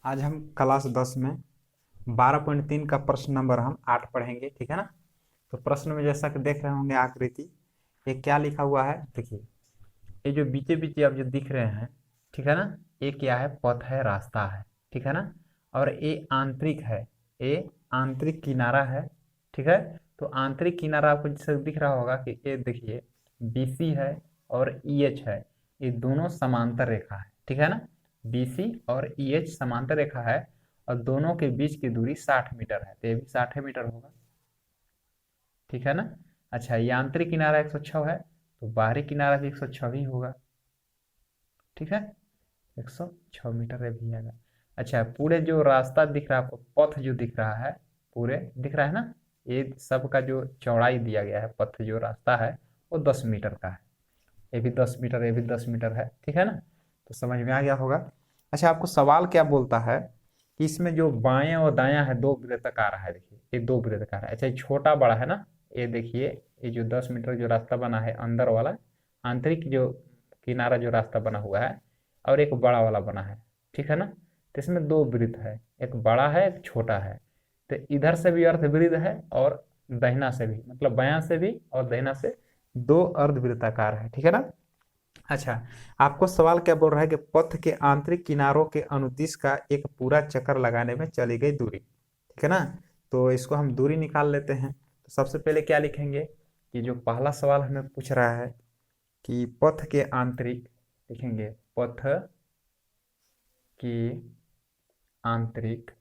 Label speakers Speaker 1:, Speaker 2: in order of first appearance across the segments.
Speaker 1: आज हम क्लास 10 में 12.3 का प्रश्न नंबर हम 8 पढ़ेंगे, ठीक है ना। तो प्रश्न में जैसा कि देख रहे होंगे आकृति, ये क्या लिखा हुआ है देखिए। ये जो बीचे बीचे अब जो दिख रहे हैं, ठीक है ना, ये क्या है? पथ है, रास्ता है, ठीक है ना। और ये आंतरिक है, ये आंतरिक किनारा है, ठीक है। तो आंतरिक किनारा आपको जैसे दिख रहा होगा कि ये देखिए BC है और EH है, ये दोनों समांतर रेखा है, ठीक है ना। BC और EH समांतर रेखा है और दोनों के बीच की दूरी 60 मीटर है, तो ये भी 60 मीटर होगा, ठीक है ना। अच्छा, ये आंतरिक किनारा 106 है, तो बाहरी किनारा भी 106 ही होगा, ठीक है। 106 मीटर है भी आएगा। अच्छा, पूरे जो रास्ता दिख रहा है आपको, पथ जो दिख रहा है, पूरे दिख रहा है ना, ये सब का जो चौड़ाई दिया गया है, पथ जो रास्ता है वो 10 मीटर का है। ये भी 10 मीटर, ये भी 10 मीटर है, ठीक है ना। तो समझ में आ गया होगा। अच्छा, आपको सवाल क्या बोलता है कि इसमें जो बाएं और दायां है दो वृत्ताकार है, देखिए ये दो वृत्ताकार है। अच्छा, ये छोटा बड़ा है ना, ये देखिए ये जो 10 मीटर जो रास्ता बना है अंदर वाला, आंतरिक जो किनारा जो रास्ता बना हुआ है, और एक बड़ा वाला बना है, ठीक है ना। तो इसमें दो वृत्त है, एक बड़ा है एक छोटा है। तो इधर से भी अर्धवृत्त है और दहिना से भी, मतलब बायां से भी और दहिना से दो अर्धवृत्ताकार है, ठीक है ना। अच्छा, आपको सवाल क्या बोल रहा है कि पथ के आंतरिक किनारों के अनुदिश का एक पूरा चक्कर लगाने में चली गई दूरी, ठीक है ना। तो इसको हम दूरी निकाल लेते हैं। तो सबसे पहले क्या लिखेंगे कि जो पहला सवाल हमें पूछ रहा है कि पथ के आंतरिक, लिखेंगे पथ के आंतरिक,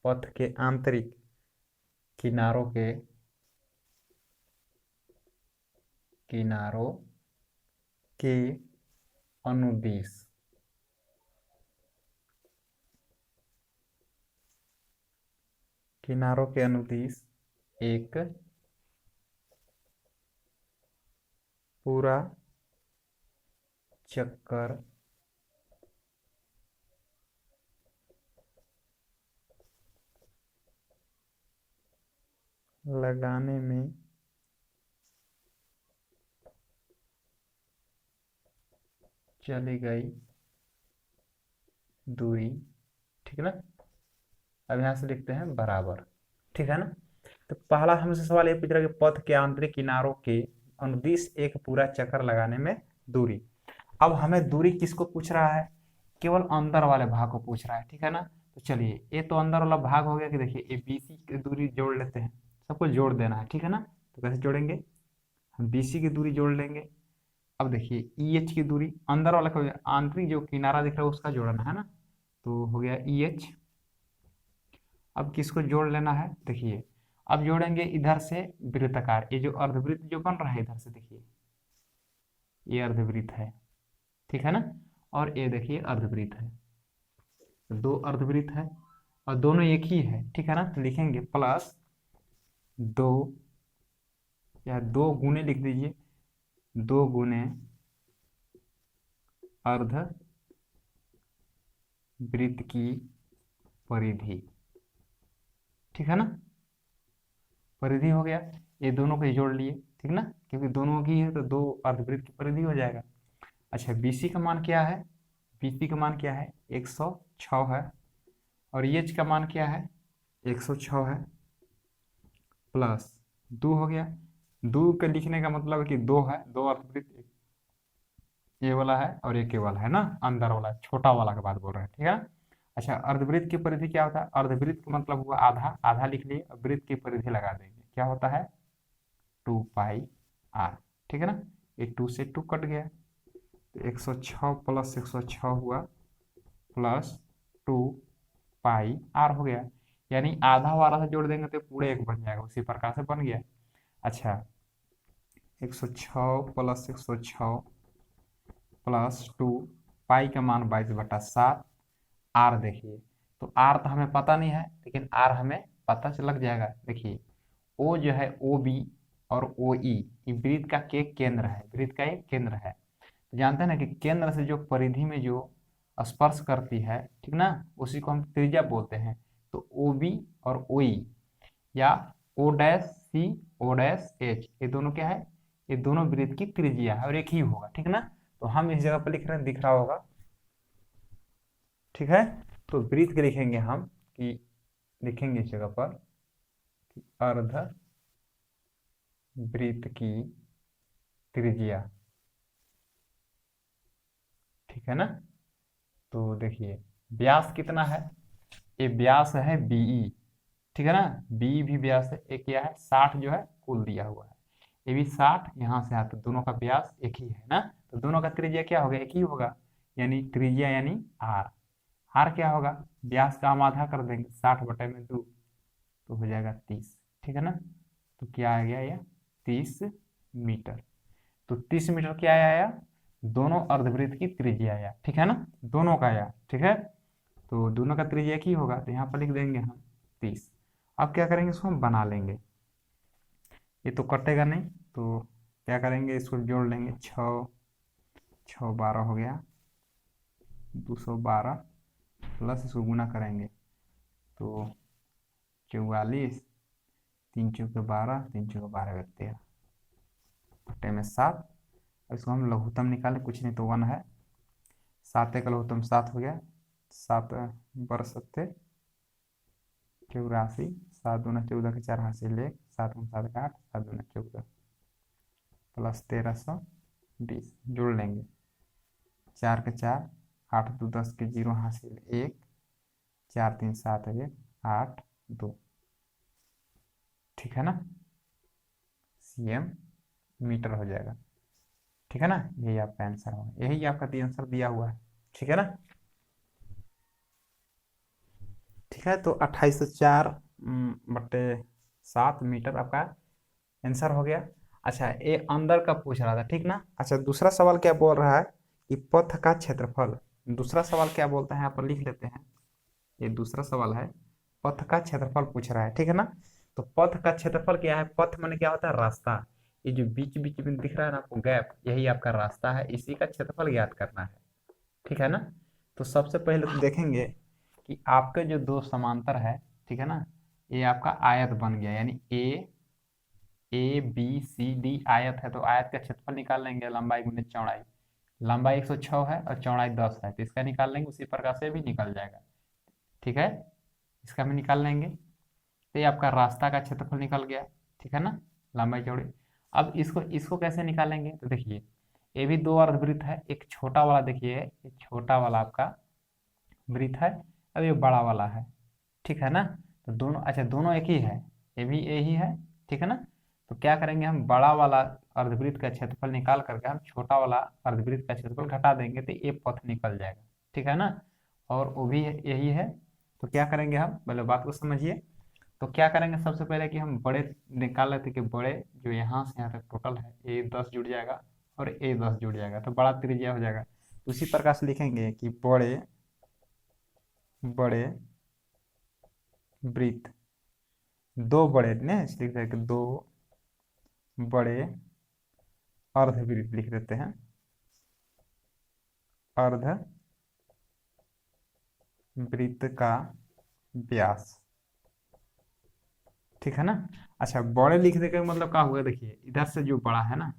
Speaker 1: पथ के आंतरिक किनारों के, किनारों के अनुदिश, किनारों के अनुदिश एक पूरा चक्कर लगाने में चली गई दूरी, ठीक है ना। अब यहां से लिखते हैं बराबर, ठीक है ना। तो पहला हमसे सवाल ये पूछ रहा है कि पथ के आंतरिक किनारों के अनुदिश एक पूरा चक्कर लगाने में दूरी। अब हमें दूरी किसको पूछ रहा है? केवल अंदर वाले भाग को पूछ रहा है, ठीक है ना। तो चलिए, ये तो अंदर वाला भाग हो गया कि देखिए ये BC की दूरी जोड़ लेते हैं, सबको जोड़ देना है, ठीक है ना। तो कैसे जोड़ेंगे? हम BC की दूरी जोड़ लेंगे। अब देखिए EH की दूरी, अंदर वाला का आंतरिक जो किनारा दिख रहा है उसका जोड़ना है ना, तो हो गया EH। अब किसको जोड़ लेना है? देखिए अब जोड़ेंगे इधर से वृत्ताकार, ये जो अर्धवृत्त जो बन रहा है इधर से, देखिए ये अर्धवृत्त है, ठीक है ना। और ये देखिए अर्धवृत्त है, तो दो अर्धवृत्त है और दोनों एक ही है, ठीक है ना। तो लिखेंगे प्लस दो, या दो गुने लिख दीजिए, दो गुने अर्धवृत्त की परिधि, ठीक है ना। परिधि हो गया, ये दोनों को ही जोड़ लिए, ठीक ना, क्योंकि दोनों की है तो दो अर्धवृत्त की परिधि हो जाएगा। अच्छा, BC का मान क्या है? BC का मान क्या है? 106 है। और EH का मान क्या है? 106 है, प्लस दो हो गया। दो के लिखने का मतलब है कि दो है, दो अर्धवृत्त, ये वाला है और एक ये वाला है ना, अंदर वाला छोटा वाला की बात बोल रहे हैं, ठीक है ना। अच्छा, अर्धवृत्त की परिधि क्या होता है? अर्धवृत्त का मतलब हुआ आधा, आधा लिख लिए, वृत्त की परिधि लगा देंगे, क्या होता है? 2πr, ठीक है ना। ये 2 से 2 कट गया, तो 106 प्लस 106 हुआ, प्लस 2πr हो गया। यानी आधा वाला से जोड़ देंगे तो पूरे एक बन जाएगा, उसी प्रकार से बन गया। अच्छा, 106 प्लस 106 प्लस 2, पाई का मान 22/7। आर देखिए, तो आर तो हमें पता नहीं है, लेकिन आर हमें पता चल लग जाएगा। देखिए ओ जो है OB और OE, ये वृत्त का के केंद्र है, वृत्त का एक केंद्र है। तो जानते हैं ना कि केंद्र से जो परिधि में जो स्पर्श करती है, ठीक ना, उसी को हम त्रिज्या बोलते हैं। तो OB और OE, या O', C, O', H, ये दोनों क्या है? ये दोनों वृत्त की त्रिज्या है और एक ही होगा, ठीक ना। तो हम इस जगह पर लिख रहे हैं, दिख रहा होगा, ठीक है। तो वृत्त के लिखेंगे हम कि लिखेंगे इस जगह पर कि अर्ध वृत्त की त्रिज्या, ठीक है ना। तो देखिए व्यास कितना है, ये व्यास है बीई, ठीक है ना। बी भी व्यास है, एक क्या है 60 जो है कुल दिया हुआ है, ये भी 60, यहाँ से आता दोनों का व्यास एक ही है ना। तो दोनों का त्रिज्या क्या होगा, एक ही होगा, यानी त्रिज्या यानी आर। आर क्या होगा, व्यास का हम आधा कर देंगे, 60/2 तो हो जाएगा 30, ठीक है ना। तो क्या आ गया, यह 30 मीटर। तो 30 मीटर क्या आया, दोनों अर्धवृत्त की त्रिज्या आया, ठीक है ना, दोनों का आया, ठीक है। तो दोनों का त्रिज्या एक ही होगा, तो यहाँ पर लिख देंगे हम 30। अब क्या करेंगे, इसको हम बना लेंगे, ये तो कटेगा नहीं, तो क्या करेंगे, इसको जोड़ लेंगे, 6 6 12 हो गया, 212 प्लस इसको गुना करेंगे तो 44, 3 चौके 12, 3 चौके 12 13, बटे में 7। अब इसको हम लघुत्तम निकालें, कुछ नहीं तो 1 है, 7 का लघुत्तम 7 हो गया, 7 बर 7 84, 7 दूना 14 के 4 हासिल 1, 7 7 का 8, 7 दूना 14 प्लस 1320, जोड़ लेंगे, 4 के 4, 8 2 10 के 0 हासिल 1, 4 3 7 1 8 2, ठीक है ना, cm मीटर हो जाएगा, ठीक है ना। यही आपका आंसर होगा, यही आपका आंसर दिया हुआ है, ठीक है ना। ठीक है, तो 2804/7 मीटर आपका आंसर हो गया। अच्छा, ये अंदर का पूछ रहा था, ठीक ना। अच्छा, दूसरा सवाल क्या बोल रहा है कि पथ का क्षेत्रफल, दूसरा सवाल क्या बोलता है यहाँ पर लिख लेते हैं, ये दूसरा सवाल है, पथ का क्षेत्रफल पूछ रहा है, ठीक है ना। तो पथ का क्षेत्रफल क्या है, पथ माने क्या होता है, रास्ता, ये जो बीच बीच में दिख रहा है ना आपको गैप, यही आपका रास्ता है, इसी का क्षेत्रफल ज्ञात करना है, ठीक है ना। तो सबसे पहले तो देखेंगे कि आपके जो दो समांतर है, ठीक है ना, ये आपका आयत बन गया, यानी ABCD आयत है, तो आयत का क्षेत्रफल निकाल लेंगे, लंबाई गुने चौड़ाई, लंबाई 106 है और चौड़ाई 10 है, तो इसका निकाल लेंगे, उसी प्रकार से भी निकल जाएगा, ठीक है। इसका भी निकाल लेंगे, तो ये आपका रास्ता का क्षेत्रफल निकल गया, ठीक है ना, लंबाई चौड़ी। अब इसको इसको कैसे निकालेंगे, तो देखिए ये भी दो अर्धवृत्त है, एक छोटा वाला, देखिए ये छोटा वाला आपका वृत्त है, अब ये बड़ा वाला है, ठीक है ना। तो दोनों, अच्छा दोनों एक ही है, ये भी यही है, ठीक है ना। तो क्या करेंगे, हम बड़ा वाला अर्धवृत्त का क्षेत्रफल निकाल करके हम छोटा वाला अर्धवृत्त का क्षेत्रफल घटा देंगे, तो ये पथ निकल जाएगा, ठीक है ना। और वो भी यही है, तो क्या करेंगे हम, पहले बात को समझिए। तो क्या करेंगे, सबसे पहले कि हम बड़े निकाल लेते कि बड़े जो यहाँ से यहाँ तक टोटल है, ए 10 जुड़ जाएगा और ए 10 जुड़ जाएगा, तो बड़ा त्रिज्या हो जाएगा। उसी प्रकार से लिखेंगे कि बड़े बड़े वृत्त, दो बड़े ने लिख देते, दो बड़े अर्धवृत्त लिख देते हैं, अर्ध वृत्त का व्यास, ठीक है ना। अच्छा, बड़े लिखने का मतलब क्या हुआ, देखिए इधर से जो बड़ा है ना,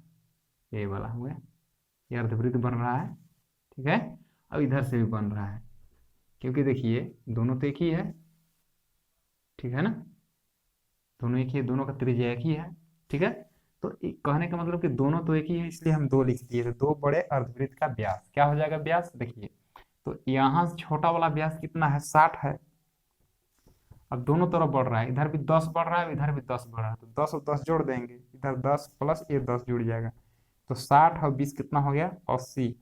Speaker 1: ये वाला हुआ, ये अर्धवृत्त बन रहा है, ठीक है। अब इधर से भी बन रहा है, क्योंकि देखिए दोनों तो एक ही है, ठीक है ना, दोनों एक ही है, दोनों का त्रिज्या एक ही है, ठीक है। तो कहने का मतलब कि दोनों तो एक ही है, इसलिए हम दो लिख दिए, तो दो बड़े अर्धवृत्त का व्यास क्या हो जाएगा, व्यास देखिए, तो यहाँ छोटा वाला व्यास कितना है, 60 है। अब दोनों तरफ बढ़ रहा है, इधर भी 10 बढ़ रहा है, इधर भी 10 बढ़ रहा है, तो 10 और 10 जोड़ देंगे, इधर 10 प्लस ये 10 जुड़ जाएगा, तो 60 और 20 कितना हो गया, 80,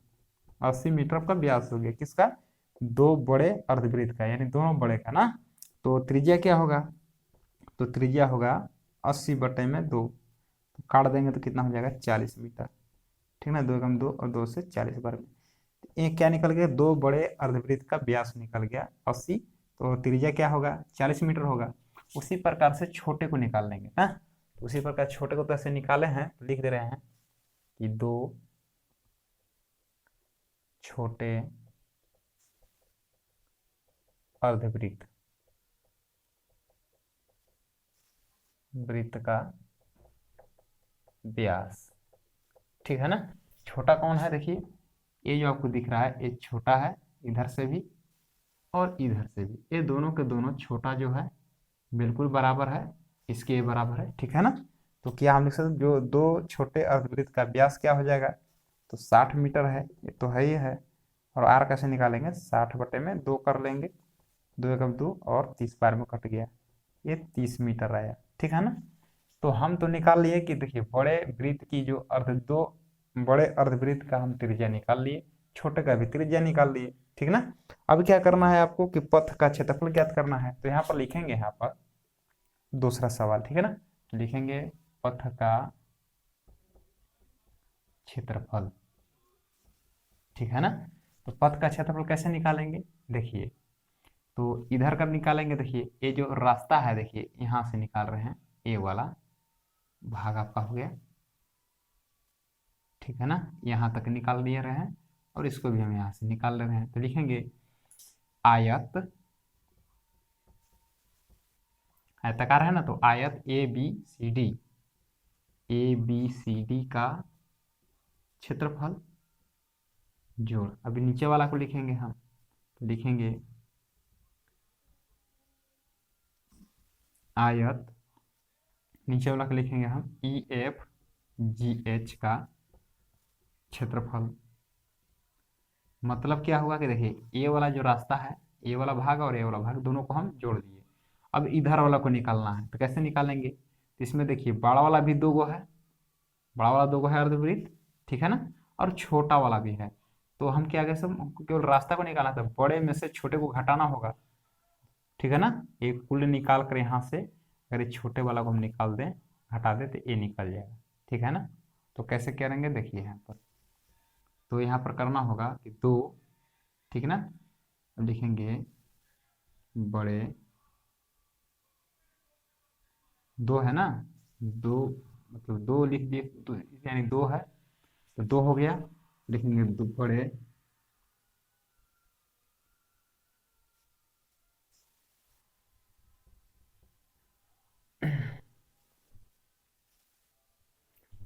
Speaker 1: 80 मीटर का व्यास हो गया, किसका, दो बड़े अर्धवृत्त का, यानी दोनों बड़े का ना। तो त्रिज्या क्या होगा, तो त्रिज्या होगा 80/2, तो काट देंगे तो कितना हो जाएगा, 40 मीटर, ठीक ना, 2 एकम 2 और 2 से 40 बार में, ये क्या निकल गया, दो बड़े अर्धवृत्त का व्यास निकल गया 80, तो त्रिज्या क्या होगा, 40 मीटर होगा। उसी प्रकार से छोटे को निकाल लेंगे ना, तो उसी प्रकार छोटे को तो ऐसे निकाले हैं, तो लिख दे रहे हैं कि दो छोटे अर्धवृत्त वृत्त का व्यास, ठीक है ना। छोटा कौन है, देखिए ये जो आपको दिख रहा है ये छोटा है इधर से भी और इधर से भी, ये दोनों के दोनों छोटा जो है बिल्कुल बराबर है, इसके बराबर है, ठीक है ना। तो क्या हम लिख सकते हैं, जो दो छोटे अर्धवृत्त का व्यास क्या हो जाएगा, तो 60 मीटर है, ये तो है ही है। और आर कैसे निकालेंगे, 60 बटे में 2 कर लेंगे, 2 एकम 2 और 30 बार में कट गया, ये 30 मीटर आया, ठीक है ना। तो हम तो निकाल लिए कि देखिए बड़े वृत्त की जो दो बड़े अर्धवृत्त का हम त्रिज्या निकाल लिए, छोटे का भी त्रिज्या निकाल लिए, ठीक ना। अब क्या करना है आपको कि पथ का क्षेत्रफल ज्ञात करना है, तो यहाँ पर लिखेंगे, यहाँ पर दूसरा सवाल, ठीक है ना, लिखेंगे पथ का क्षेत्रफल, ठीक है ना। तो पथ का क्षेत्रफल कैसे निकालेंगे, देखिए तो इधर का निकालेंगे, देखिए ये जो रास्ता है, देखिए यहाँ से निकाल रहे हैं, ये वाला भाग आपका हो गया, ठीक है ना, यहाँ तक निकाल दिए रहे हैं और इसको भी हम यहाँ से निकाल ले रहे हैं। तो लिखेंगे आयत, आयताकार है ना, तो आयत ए बी सी डी का क्षेत्रफल जोड़, अभी नीचे वाला को लिखेंगे हम, तो लिखेंगे आयत, नीचे वाला को लिखेंगे हम ई एफ जी एच का क्षेत्रफल। मतलब क्या हुआ कि देखिए ये वाला जो रास्ता है, ये वाला भाग और ये वाला भाग दोनों को हम जोड़ दिए। अब इधर वाला को निकालना है, तो कैसे निकालेंगे, तो इसमें देखिए बड़ा वाला भी दो गो है, बड़ा वाला दो गो है अर्धवृत्त, ठीक है ना, और छोटा वाला भी है। तो हम क्या करें, सब केवल रास्ता को निकालना था, बड़े में से छोटे को घटाना होगा, ठीक है ना। एक कुल निकाल कर यहाँ से अगर ये छोटे वाला को हम निकाल दें, हटा दें, तो ये निकल जाएगा, ठीक है ना। तो कैसे करेंगे, देखिए यहाँ पर, तो यहाँ पर करना होगा कि दो, ठीक है ना, अब लिखेंगे बड़े, दो है ना, दो, मतलब दो लिख दिए, तो यानी दो है, तो दो हो गया, लिखेंगे दो बड़े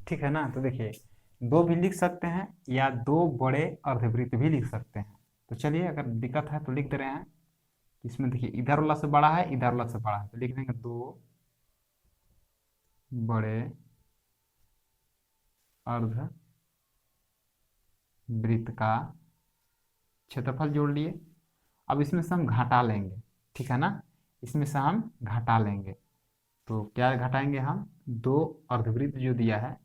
Speaker 1: ठीक है ना। तो देखिए दो भी लिख सकते हैं या दो बड़े अर्धवृत्त भी लिख सकते हैं। तो चलिए अगर दिक्कत है तो लिख दे रहे हैं, इसमें देखिए इधर वाला से बड़ा है, इधर वाला से बड़ा है, तो लिख देंगे दो बड़े अर्धवृत्त का क्षेत्रफल जोड़ लिए। अब इसमें से हम घटा लेंगे, ठीक है ना, इसमें से हम घटा लेंगे, तो क्या घटाएंगे हम, दो अर्धवृत्त जो दिया है,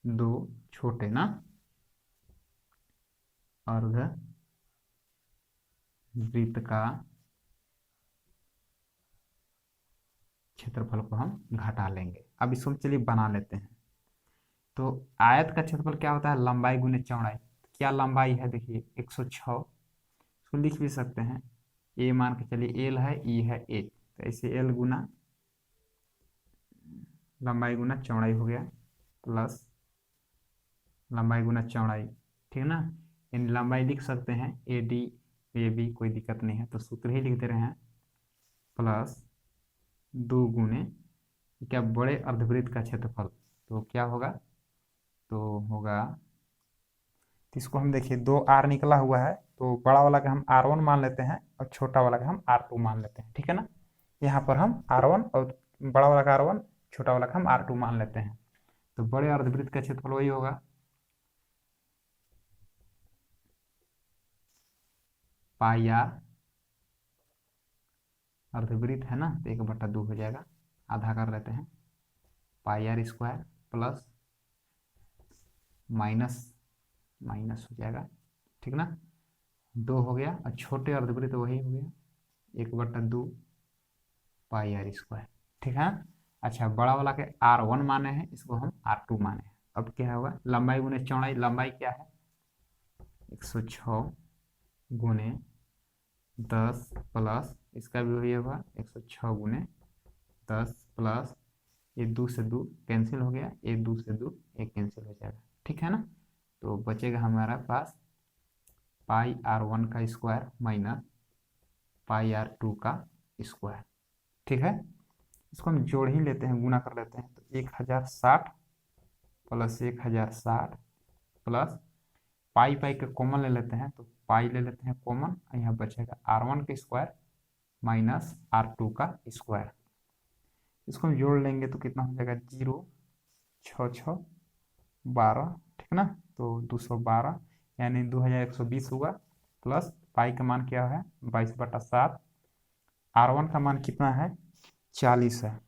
Speaker 1: दो छोटे ना अर्धवृत्त का क्षेत्रफल को हम घटा लेंगे। अब इसको चलिए बना लेते हैं। तो आयत का क्षेत्रफल क्या होता है, लंबाई गुने चौड़ाई, क्या लंबाई है, देखिए 106, इसको लिख भी सकते हैं, ए मान के चलिए एल है, ई है ए, तो ऐसे एल गुना लंबाई गुना चौड़ाई हो गया, प्लस लंबाई गुना चौड़ाई, ठीक है ना। इन लंबाई लिख सकते हैं ए डी ए बी, कोई दिक्कत नहीं है, तो सूत्र ही लिख दे रहे हैं, प्लस दो गुने क्या, बड़े अर्धवृत्त का क्षेत्रफल, तो क्या होगा, तो होगा, तो इसको हम देखिए दो आर निकला हुआ है, तो बड़ा वाला का हम R1 मान लेते हैं और छोटा वाला का हम R2 मान लेते हैं, ठीक है ना। यहाँ पर हम R1 और बड़ा वाला का R1, छोटा वाला का हम R2 मान लेते हैं। तो बड़े अर्धवृत्त का क्षेत्रफल वही होगा, पाई आर, अर्धवृत्त है ना, तो 1/2 हो जाएगा, आधा कर लेते हैं, pi r square plus minus minus हो जाएगा, ठीक ना, दो हो गया, और छोटे अर्धवृत्त वही हो गया 1/2 पाई आर स्क्वायर, ठीक है। अच्छा बड़ा वाला के R1 माने हैं, इसको हम R2 माने हैं। अब क्या होगा, लंबाई गुने चौड़ाई, लंबाई क्या है 106 गुने 10 प्लस इसका भी वही होगा 106 गुने 10 प्लस ये 2 से 2 कैंसिल हो गया, ये 2 से 2 एक कैंसिल हो जाएगा, ठीक है ना। तो बचेगा हमारा पास पाई R1 का स्क्वायर माइनस पाई R2 का स्क्वायर, ठीक है। इसको हम जोड़ ही लेते हैं, गुना कर लेते हैं, तो 1060 प्लस 1060 प्लस पाई पाई के कॉमन ले लेते हैं, तो पाई ले लेते हैं कॉमन, यहाँ बचेगा R1 का स्क्वायर माइनस R2 का स्क्वायर। इसको हम जोड़ लेंगे तो कितना हो जाएगा, 0 6 6 12, ठीक ना। तो 212 यानी 2120 होगा, प्लस पाई का मान क्या है 22/7, R1 का मान कितना है 40 है,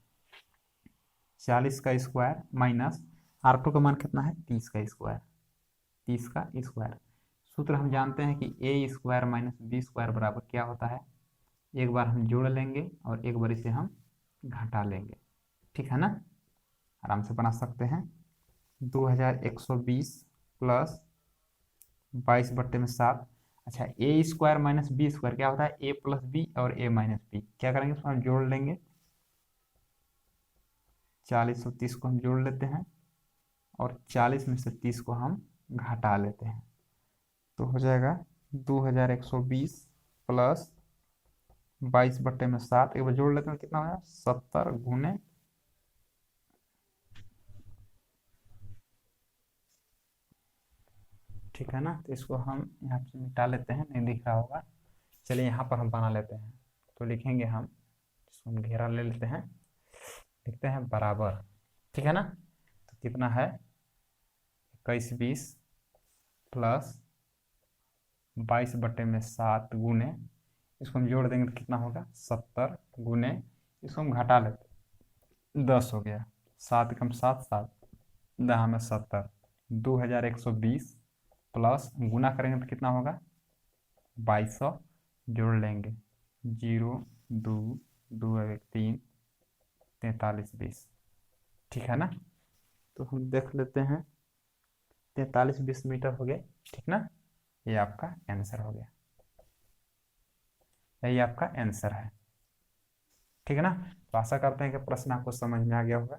Speaker 1: 40 का स्क्वायर माइनस R2 का मान कितना है 30 का स्क्वायर, 30 का स्क्वायर। सूत्र हम जानते हैं कि ए स्क्वायर माइनस बी स्क्वायर बराबर क्या होता है, एक बार हम जोड़ लेंगे और एक बार इसे हम घटा लेंगे, ठीक है ना। आराम से बना सकते हैं। 2120 प्लस 22/7। अच्छा, ए स्क्वायर माइनस बी स्क्वायर क्या होता है, ए प्लस बी और ए माइनस बी। क्या करेंगे, उसको हम जोड़ लेंगे, 40 और 30 को हम जोड़ लेते हैं और 40 में से 30 को हम घटा लेते हैं, तो हो जाएगा 2120 प्लस 22/7। एक बार जोड़ लेते हैं कितना होगा 70 गुने, ठीक है ना। तो इसको हम यहाँ से मिटा लेते हैं, नहीं दिख रहा होगा। चलिए यहाँ पर हम बना लेते हैं, तो लिखेंगे हम, इसको हम घेरा ले लेते हैं, लिखते हैं बराबर, ठीक है ना। तो कितना है 2120 प्लस 22/7 गुने, इसको हम जोड़ देंगे तो कितना होगा 70 गुने, इसको हम घटा लेते 10 हो गया, 7 कम 7 7 10 में 70, 2120 प्लस गुना करेंगे तो कितना होगा 2200, जोड़ लेंगे 0 2 2 1 3 43 20, ठीक है ना। तो हम देख लेते हैं 43-20 मीटर हो गया, ठीक ना। ये आपका आंसर हो गया, यही आपका आंसर है, ठीक है ना। तो आशा करते हैं कि प्रश्न आपको समझ में आ गया होगा।